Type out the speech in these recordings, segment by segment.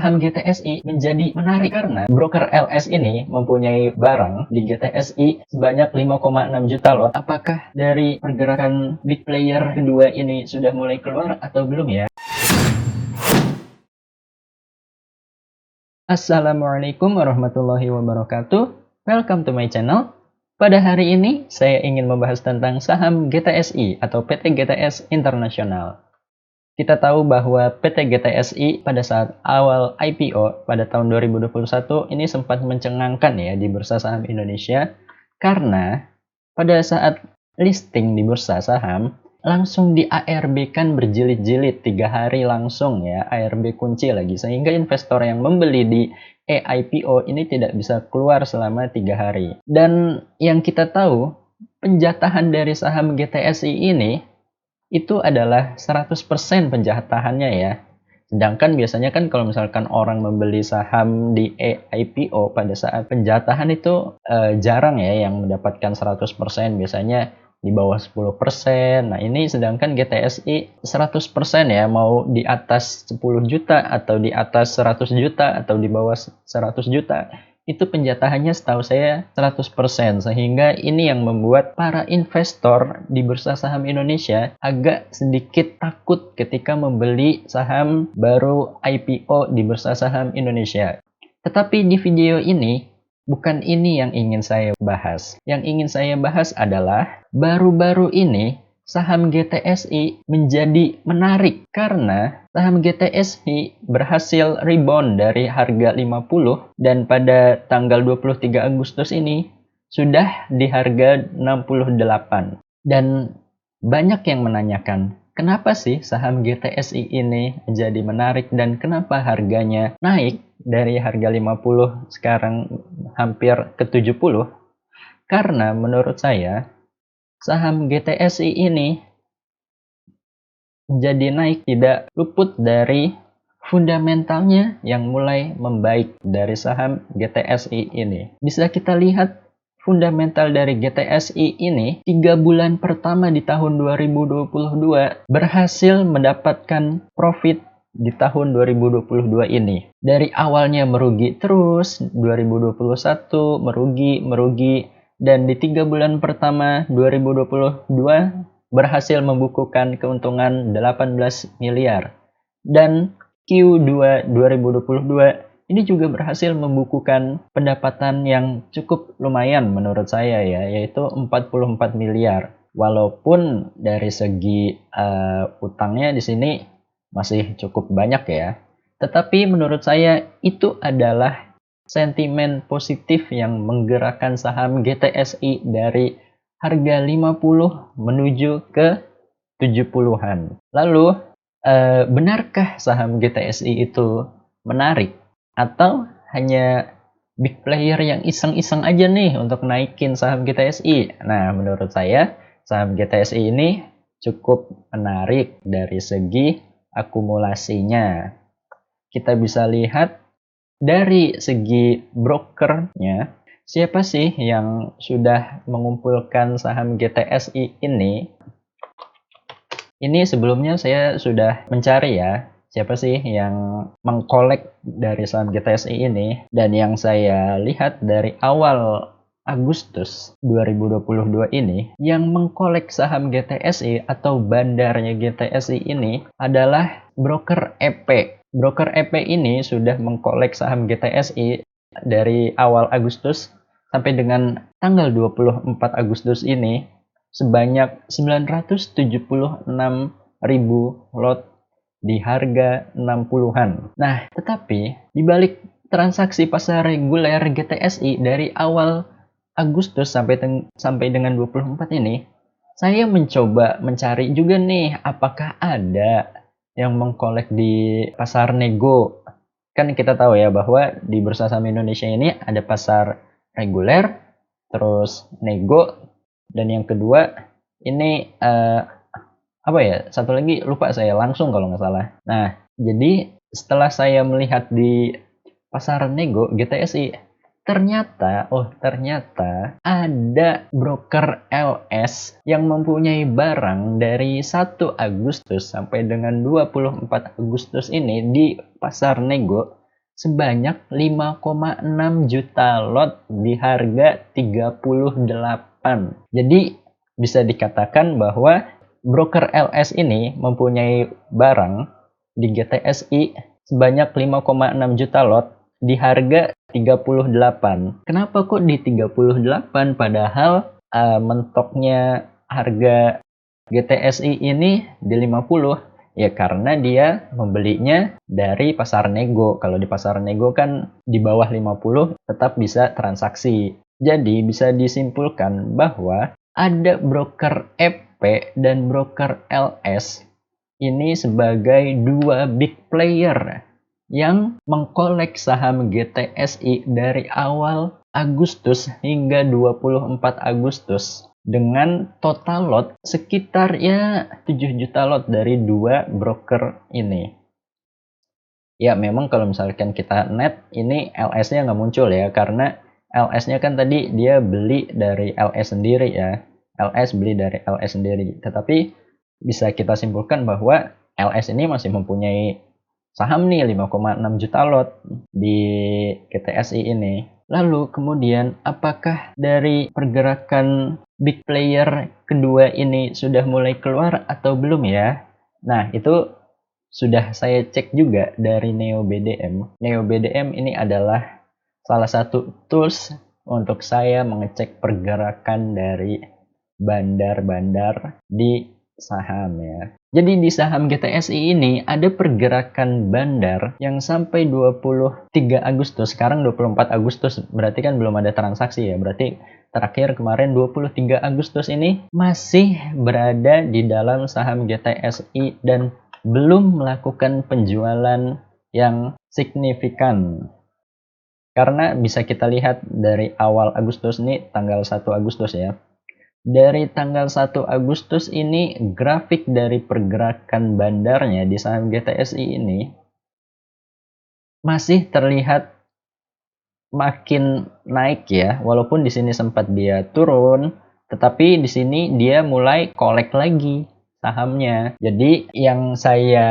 saham GTSI menjadi menarik karena broker LS ini mempunyai barang di GTSI sebanyak 5,6 juta lot. Apakah dari pergerakan big player kedua ini sudah mulai keluar atau belum ya? Assalamualaikum warahmatullahi wabarakatuh. Welcome to my channel. Pada hari ini saya ingin membahas tentang saham GTSI atau PT GTS Internasional. Kita tahu bahwa PT GTSI pada saat awal IPO pada tahun 2021 ini sempat mencengangkan ya di Bursa Saham Indonesia karena pada saat listing di bursa saham langsung di ARB-kan berjilid-jilid 3 hari langsung ya, ARB kunci lagi, sehingga investor yang membeli di IPO ini tidak bisa keluar selama 3 hari. Dan yang kita tahu penjatahan dari saham GTSI ini itu adalah 100% penjatahannya ya. Sedangkan biasanya kan kalau misalkan orang membeli saham di IPO pada saat penjatahan itu jarang ya yang mendapatkan 100%, biasanya di bawah 10%. Nah ini sedangkan GTSI 100% ya, mau di atas 10 juta atau di atas 100 juta atau di bawah 100 juta. Itu penjatahannya setahu saya 100%, sehingga ini yang membuat para investor di Bursa Saham Indonesia agak sedikit takut ketika membeli saham baru IPO di Bursa Saham Indonesia. Tetapi di video ini bukan ini yang ingin saya bahas. Yang ingin saya bahas adalah baru-baru ini saham GTSI menjadi menarik karena saham GTSI berhasil rebound dari harga 50 dan pada tanggal 23 Agustus ini sudah di harga 68. Dan banyak yang menanyakan, kenapa sih saham GTSI ini jadi menarik dan kenapa harganya naik dari harga 50 sekarang hampir ke 70? Karena menurut saya saham GTSI ini jadi naik tidak luput dari fundamentalnya yang mulai membaik dari saham GTSI ini. Bisa kita lihat fundamental dari GTSI ini 3 bulan pertama di tahun 2022 berhasil mendapatkan profit di tahun 2022 ini. Dari awalnya merugi terus, 2021 merugi, dan di 3 bulan pertama 2022 berhasil membukukan keuntungan 18 miliar. Dan Q2 2022 ini juga berhasil membukukan pendapatan yang cukup lumayan menurut saya ya, yaitu 44 miliar. Walaupun dari segi utangnya di sini masih cukup banyak ya. Tetapi menurut saya itu adalah sentimen positif yang menggerakkan saham GTSI dari harga 50 menuju ke 70-an. Lalu, benarkah saham GTSI itu menarik? Atau hanya big player yang iseng-iseng aja nih untuk naikin saham GTSI? Nah, menurut saya saham GTSI ini cukup menarik dari segi akumulasinya. Kita bisa lihat dari segi brokernya, siapa sih yang sudah mengumpulkan saham GTSI ini? Ini sebelumnya saya sudah mencari ya, siapa sih yang mengkolek dari saham GTSI ini. Dan yang saya lihat dari awal Agustus 2022 ini, yang mengkolek saham GTSI atau bandarnya GTSI ini adalah broker EP. Broker EP ini sudah mengkolek saham GTSI dari awal Agustus sampai dengan tanggal 24 Agustus ini sebanyak 976.000 lot di harga 60-an. Nah, tetapi di balik transaksi pasar reguler GTSI dari awal Agustus sampai dengan 24 ini, saya mencoba mencari juga nih apakah ada yang mengkolek di pasar nego. Kan kita tahu ya bahwa di Bursa Saham Indonesia ini ada pasar reguler, terus nego, dan yang kedua ini satu lagi lupa saya, langsung kalau nggak salah. Nah, jadi setelah saya melihat di pasar nego GTSI, ternyata ada broker LS yang mempunyai barang dari 1 Agustus sampai dengan 24 Agustus ini di pasar nego sebanyak 5,6 juta lot di harga 38. Jadi bisa dikatakan bahwa broker LS ini mempunyai barang di GTSI sebanyak 5,6 juta lot di harga 38. Kenapa kok di 38 padahal mentoknya harga GTSI ini di 50? Ya karena dia membelinya dari pasar nego. Kalau di pasar nego kan di bawah 50 tetap bisa transaksi. Jadi bisa disimpulkan bahwa ada broker EP dan broker LS ini sebagai dua big player yang mengkolek saham GTSI dari awal Agustus hingga 24 Agustus dengan total lot sekitar 7 juta lot dari dua broker ini. Ya memang kalau misalkan kita net ini LS-nya nggak muncul ya, karena LS-nya kan tadi dia beli dari LS sendiri ya. LS beli dari LS sendiri. Tetapi bisa kita simpulkan bahwa LS ini masih mempunyai saham nih 5,6 juta lot di GTSI ini. Lalu kemudian apakah dari pergerakan big player kedua ini sudah mulai keluar atau belum ya? Nah, itu sudah saya cek juga dari NeoBDM. NeoBDM ini adalah salah satu tools untuk saya mengecek pergerakan dari bandar-bandar di saham ya. Jadi di saham GTSI ini ada pergerakan bandar yang sampai 23 Agustus, sekarang 24 Agustus, berarti kan belum ada transaksi ya. Berarti terakhir kemarin 23 Agustus ini masih berada di dalam saham GTSI dan belum melakukan penjualan yang signifikan. Karena bisa kita lihat dari awal Agustus ini tanggal 1 Agustus ya. Dari tanggal 1 Agustus ini grafik dari pergerakan bandarnya di saham GTSI ini masih terlihat makin naik ya, walaupun di sini sempat dia turun, tetapi di sini dia mulai kolek lagi sahamnya. Jadi yang saya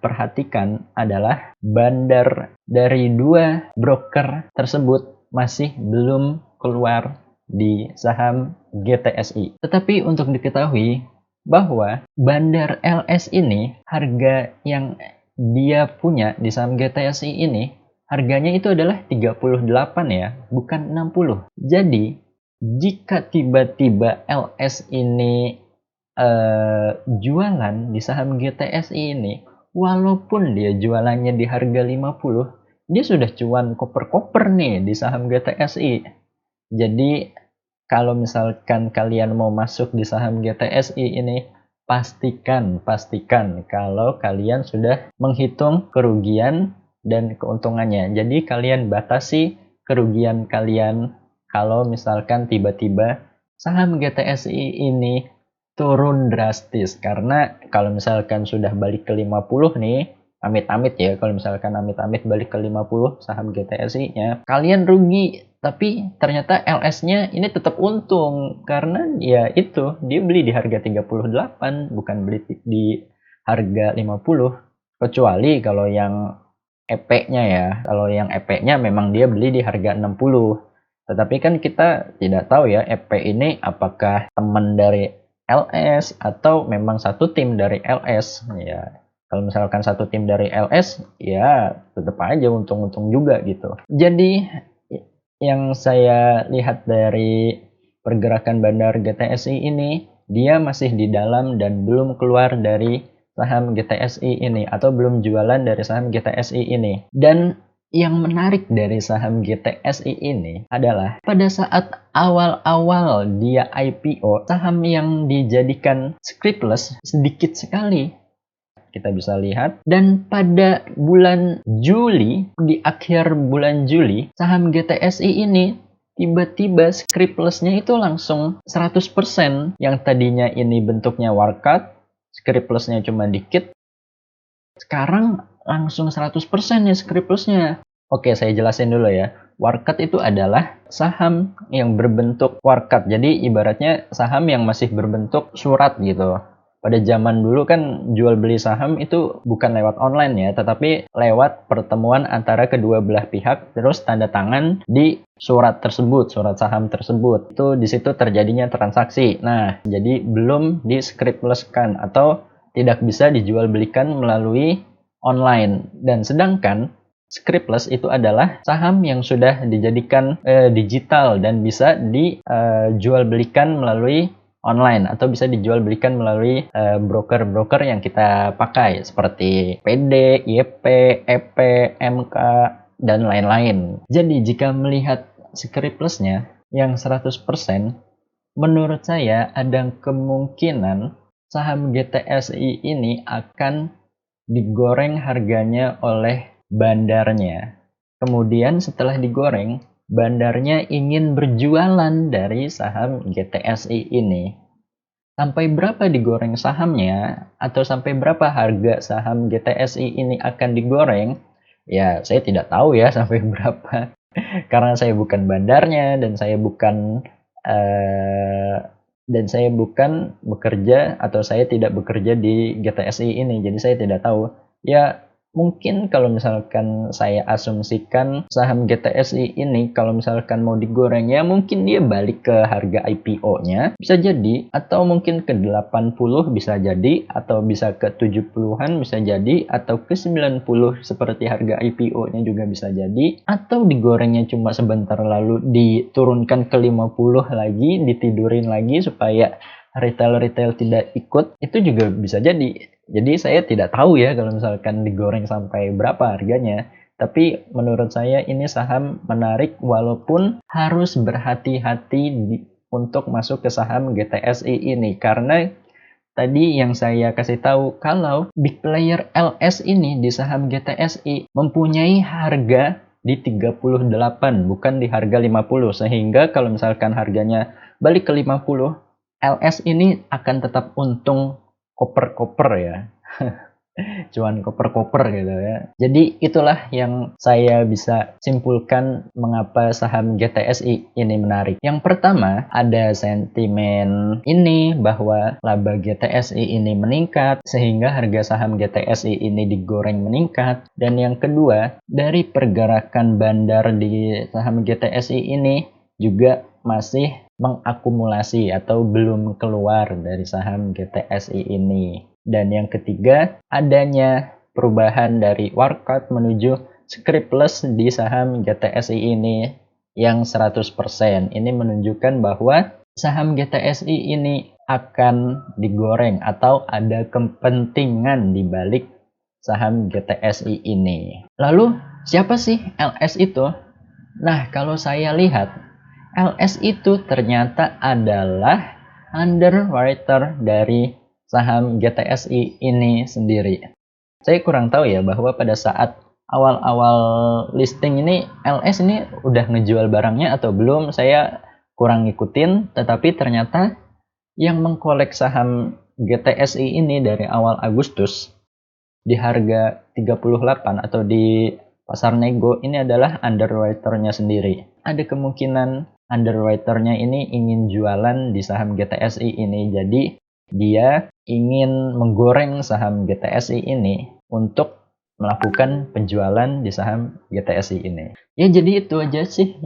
perhatikan adalah bandar dari dua broker tersebut masih belum keluar di saham GTSI. Tetapi untuk diketahui bahwa bandar LS ini harga yang dia punya di saham GTSI ini harganya itu adalah 38 ya, bukan 60. Jadi jika tiba-tiba LS ini jualan di saham GTSI ini, walaupun dia jualannya di harga 50, dia sudah cuan koper-koper nih di saham GTSI. Jadi kalau misalkan kalian mau masuk di saham GTSI ini, pastikan kalau kalian sudah menghitung kerugian dan keuntungannya. Jadi kalian batasi kerugian kalian kalau misalkan tiba-tiba saham GTSI ini turun drastis. Karena kalau misalkan sudah balik ke 50 nih, amit-amit ya, kalau misalkan amit-amit balik ke 50 saham GTSI-nya, kalian rugi. Tapi ternyata LS-nya ini tetap untung karena ya itu dia beli di harga 38 bukan beli di harga 50. Kecuali kalau yang EP-nya ya. Kalau yang EP-nya memang dia beli di harga 60. Tetapi kan kita tidak tahu ya EP ini apakah teman dari LS atau memang satu tim dari LS ya. Kalau misalkan satu tim dari LS ya tetap aja untung-untung juga gitu. Jadi yang saya lihat dari pergerakan bandar GTSI ini, dia masih di dalam dan belum keluar dari saham GTSI ini atau belum jualan dari saham GTSI ini. Dan yang menarik dari saham GTSI ini adalah pada saat awal-awal dia IPO, saham yang dijadikan scriptless sedikit sekali. Kita bisa lihat. Dan pada bulan Juli, di akhir bulan Juli, saham GTSI ini tiba-tiba scriptless-nya itu langsung 100%. Yang tadinya ini bentuknya warkat, scriptless-nya cuma dikit. Sekarang langsung 100% ya scriptless-nya. Oke, saya jelasin dulu ya. Warkat itu adalah saham yang berbentuk warkat. Jadi ibaratnya saham yang masih berbentuk surat gitu. pada zaman dulu kan jual beli saham itu bukan lewat online ya, tetapi lewat pertemuan antara kedua belah pihak, terus tanda tangan di surat tersebut, surat saham tersebut. Itu di situ terjadinya transaksi. Nah, jadi belum di scriptless-kan atau tidak bisa dijual belikan melalui online. Dan sedangkan scriptless itu adalah saham yang sudah dijadikan digital dan bisa dijual belikan melalui online atau bisa dijual belikan melalui broker-broker yang kita pakai seperti PD, YP, EP, MK, dan lain-lain. Jadi jika melihat scriptless-nya yang 100%, menurut saya ada kemungkinan saham GTSI ini akan digoreng harganya oleh bandarnya. Kemudian setelah digoreng, bandarnya ingin berjualan dari saham GTSI ini. Sampai berapa digoreng sahamnya atau sampai berapa harga saham GTSI ini akan digoreng? Ya, saya tidak tahu ya sampai berapa. Karena saya bukan bandarnya dan saya bukan bekerja atau saya tidak bekerja di GTSI ini, jadi saya tidak tahu. Ya, mungkin kalau misalkan saya asumsikan saham GTSI ini kalau misalkan mau digoreng ya mungkin dia balik ke harga IPO-nya bisa jadi, atau mungkin ke 80 bisa jadi, atau bisa ke 70-an bisa jadi, atau ke 90 seperti harga IPO-nya juga bisa jadi, atau digorengnya cuma sebentar lalu diturunkan ke 50 lagi, ditidurin lagi supaya retail-retail tidak ikut, itu juga bisa jadi. Jadi saya tidak tahu ya kalau misalkan digoreng sampai berapa harganya. Tapi menurut saya ini saham menarik walaupun harus berhati-hati untuk masuk ke saham GTSI ini. Karena tadi yang saya kasih tahu kalau big player LS ini di saham GTSI mempunyai harga di 38 bukan di harga 50. Sehingga kalau misalkan harganya balik ke 50, LS ini akan tetap untung koper-koper ya. Cuan koper-koper gitu ya. Jadi itulah yang saya bisa simpulkan mengapa saham GTSI ini menarik. Yang pertama, ada sentimen ini bahwa laba GTSI ini meningkat sehingga harga saham GTSI ini digoreng meningkat. Dan yang kedua, dari pergerakan bandar di saham GTSI ini juga masih mengakumulasi atau belum keluar dari saham GTSI ini. Dan yang ketiga, adanya perubahan dari Wirecard menuju scriptless di saham GTSI ini yang 100%. Ini menunjukkan bahwa saham GTSI ini akan digoreng atau ada kepentingan di balik saham GTSI ini. Lalu, siapa sih LS itu? Nah, kalau saya lihat, LS itu ternyata adalah underwriter dari saham GTSI ini sendiri. Saya kurang tahu ya bahwa pada saat awal-awal listing ini LS ini udah ngejual barangnya atau belum, saya kurang ngikutin, tetapi ternyata yang mengkolek saham GTSI ini dari awal Agustus di harga 38 atau di pasar nego ini adalah underwriter-nya sendiri. Ada kemungkinan underwriter-nya ini ingin jualan di saham GTSI ini, jadi dia ingin menggoreng saham GTSI ini untuk melakukan penjualan di saham GTSI ini. Ya jadi itu aja sih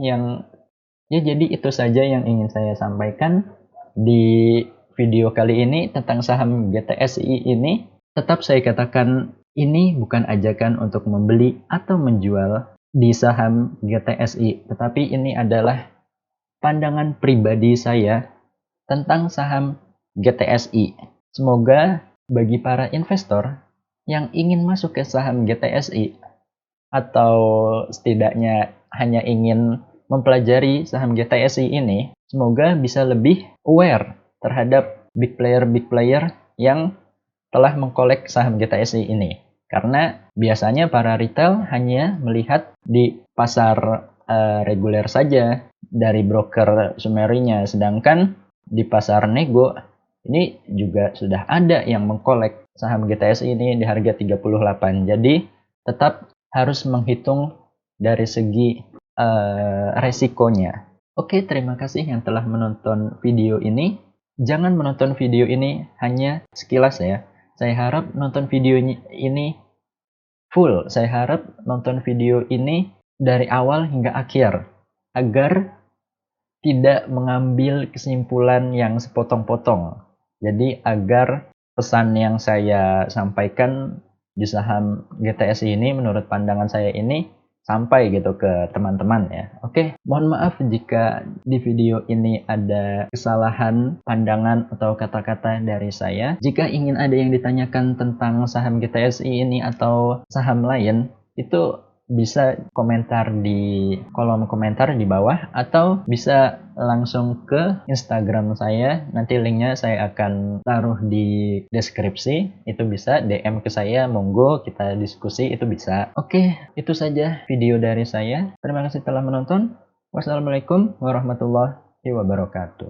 jadi itu saja yang ingin saya sampaikan di video kali ini tentang saham GTSI ini. Tetap saya katakan ini bukan ajakan untuk membeli atau menjual di saham GTSI, tetapi ini adalah pandangan pribadi saya tentang saham GTSI. Semoga bagi para investor yang ingin masuk ke saham GTSI atau setidaknya hanya ingin mempelajari saham GTSI ini, semoga bisa lebih aware terhadap big player yang telah mengkolek saham GTSI ini. Karena biasanya para retail hanya melihat di pasar reguler saja dari broker sumerinya, sedangkan di pasar nego ini juga sudah ada yang mengkolek saham GTSI ini di harga 38. Jadi tetap harus menghitung dari segi resikonya. Oke, terima kasih yang telah menonton video ini. jangan menonton video ini hanya sekilas ya. Saya harap nonton video ini full. Saya harap nonton video ini dari awal hingga akhir agar tidak mengambil kesimpulan yang sepotong-potong. Jadi agar pesan yang saya sampaikan di saham GTSI ini menurut pandangan saya ini sampai gitu ke teman-teman ya. Oke, mohon maaf jika di video ini ada kesalahan pandangan atau kata-kata dari saya. Jika ingin ada yang ditanyakan tentang saham GTSI ini atau saham lain, itu bisa komentar di kolom komentar di bawah atau bisa langsung ke Instagram saya. Nanti linknya saya akan taruh di deskripsi. Itu bisa DM ke saya, monggo kita diskusi, itu bisa. Oke, itu saja video dari saya. Terima kasih telah menonton. Wassalamualaikum warahmatullahi wabarakatuh.